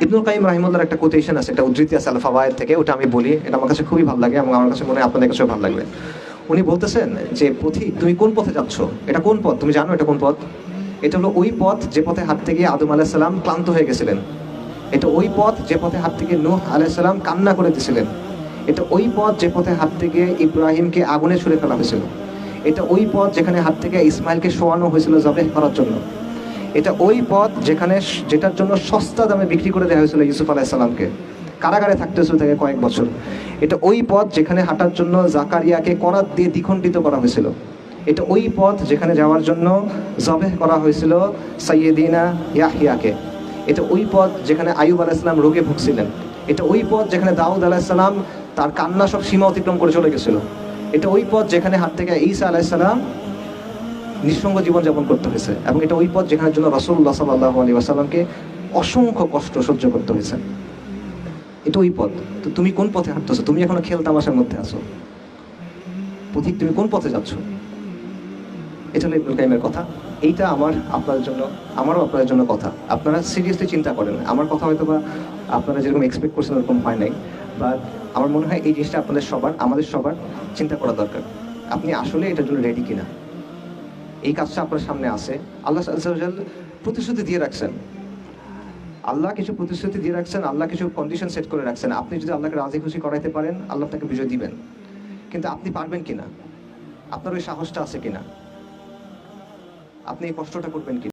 ইবনুল কাইয়িম রাহিমাহুল্লাহর একটা কোটেশন আছে, একটা উদ্ধৃতি আছে আল ফাওয়ায়েদ থেকে, ওটা আমি বলি, এটা আমার কাছে খুবই ভালো লাগে এবং আমার কাছে মনে হয় আপনাদের কাছেও ভালো লাগবে। উনি বলতেছেন যে পথিক, তুমি কোন পথে যাচ্ছ? এটা কোন পথ তুমি জানো? এটা কোন পথ? এটা হলো ওই পথ যে পথে হাঁটতে গিয়ে আদম আলাইহিস সালাম ক্লান্ত হয়ে গেছিলেন। এটা ওই পথ যে পথে হাঁটতে গিয়ে নূহ আলাইহিস সালাম কান্না করে দিয়েছিলেন। এটা ওই পথ যে পথে হাঁটতে গিয়ে ইব্রাহিমকে আগুনে ছুঁড়ে ফেলা হয়েছিল। এটা ওই পথ যেখানে হাঁটতে গিয়ে ইসমাইলকে শোয়ানো হয়েছিল জবেহ করার জন্য। এটা ওই পথ যেটার জন্য সস্তা দামে বিক্রি করে দেওয়া হয়েছিল ইউসুফ আলাইহিস সালামকে, কারাগারে থাকতে হয়েছিল থেকে কয়েক বছর। এটা ওই পথ যেখানে হাঁটার জন্য জাকারিয়াকে করাত দিয়ে দ্বিখণ্ডিত করা হয়েছিল। এটা ওই পথ যেখানে যাওয়ার জন্য জবেহ করা হয়েছিল সাইয়েদিনা ইয়াহইয়াকে। এটা ওই পথ যেখানে আইয়ুব আলাইহিস সালাম রোগে ভুগছিলেন। এটা ওই পথ যেখানে দাউদ আলাইহিস সালাম তার কান্না সব সীমা অতিক্রম করে চলে গেছিল। এটা ওই পথ যেখানে হাঁটতে গিয়ে ঈসা আলাইহিস সালাম নিঃসঙ্গ জীবনযাপন করতে হয়েছে। এবং এটা ওই পথ যেখানের জন্য রাসূলুল্লাহ সাল্লাল্লাহু আলাইহি ওয়াসাল্লামকে অসংখ্য কষ্ট সহ্য করতে হয়েছে। এটা ওই পথ। তো তুমি কোন পথে হাঁটতেছো? তুমি এখনো খেল তামাশার মধ্যে আছো। পথিক, তুমি কোন পথে যাচ্ছ? এটা হলো ইবনুল কাইয়িমের কথা। এইটা আপনাদের জন্য, আমারও আপনাদের জন্য কথা। আপনারা সিরিয়াসলি চিন্তা করেন। আমার কথা হয়তো বা আপনারা যেরকম এক্সপেক্ট করছেন ওরকম হয় নাই, বাট আমার মনে হয় এই জিনিসটা আমাদের সবার চিন্তা করা দরকার। আপনি আসলে এটার জন্য রেডি কিনা? এই কাজটা আপনার সামনে আছে। আল্লাহ আযজা ওয়া জাল প্রতিশ্রুতি দিয়ে রাখছেন। আল্লাহ কিছু প্রতিশ্রুতি দিয়ে রাখছেন, আল্লাহ কিছু কন্ডিশন সেট করে রাখছেন। আপনি যদি আল্লাহকে রাজি খুশি করাইতে পারেন, আল্লাহ আপনাকে বিজয় দিবেন। কিন্তু আপনি পারবেন কিনা? আপনার ওই সাহসটা আছে কিনা? আপনি এই কষ্টটা করবেন কিনা?